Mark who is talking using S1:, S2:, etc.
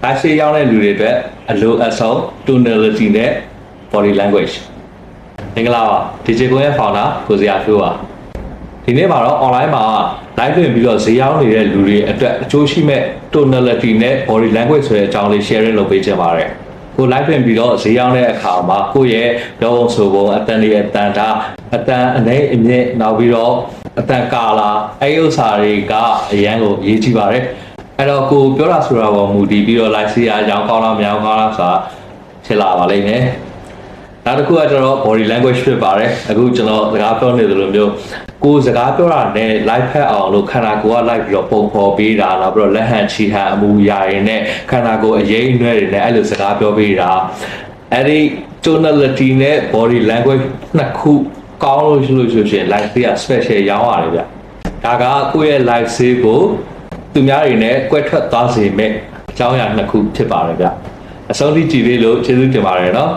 S1: live ဆေးရောင်းတဲ့လူတွေအတွက်အလိုအဆုံး tonality နဲ့ body language မင်္ဂလာပါ Digital ရဲ့ founder ကိုဇေယျဖြိုးပါဒီနေ့မှာတော့ online မှာ live တွင်ပြီးတော့ဈေးရောင်းနေတဲ့လူတွေအတွက်အကျိုးရှိမဲ့ tonality နဲ့ body language ဆိုတဲ့အကြောင်းလေး sharing လုပ်ပေးချင်ပါတယ်ကို live တွင်ပြီးတော့ဈေးရောင်းတဲ့အခါမှာကိုယ့်ရဲ့ပြောပုံဆိုပုံအတန်လေးအတန်တာအတန်အနေအမြင့်နောက်ပြီးတော့အတန်ကာလာအဲ့ဥစ္စာတွေကအရန်ကိုအရေးကြီးပါတယ်အဲ့တော့ကိုပြောတာဆိုတာပေါ်မူတည်ပြီးတော့ live ဆေးရောင်းကောင်းလားမရောင်းကောင်းလားဆိုတာဖြစ်လာပါလိမ့်မယ်နောက်တစ်ခုကတော့ body language ဖြစ်ပါတယ်အခုကျွန်တော်စကားပြောနေသလိုမျိုးကိုစကားပြောတာနဲ့ live ဖက်အောင်လို့ခန္ဓာကိုယ်က live ပြီးတော့ပုံဖော်ပေးတာနောက်ပြီးတော့လက်ဟန်ချီဟန်အမူအရာတွေနဲ့ခန္ဓာကိုယ်အရေးအနွယ်တွေနဲ့အဲ့လိုစကားပြောပေးတာအဲ့ဒီ tonality နဲ့ body language နှစ်ခုကောင်းလို့ဆိုရင် live ဆေးက special ရောင်းရတယ်ဗျဒါကကိုယ့်ရဲ့ live ဆေးကိုသူများတွေနဲ့ကွဲထွက်သွားစေမဲ့အကြောင်းအရာနှစ်ခုဖြစ်ပါတယ်ဗျအဆုံးထိကြည့်ပေးလို့ကျေးဇူးတင်ပါတယ်နော်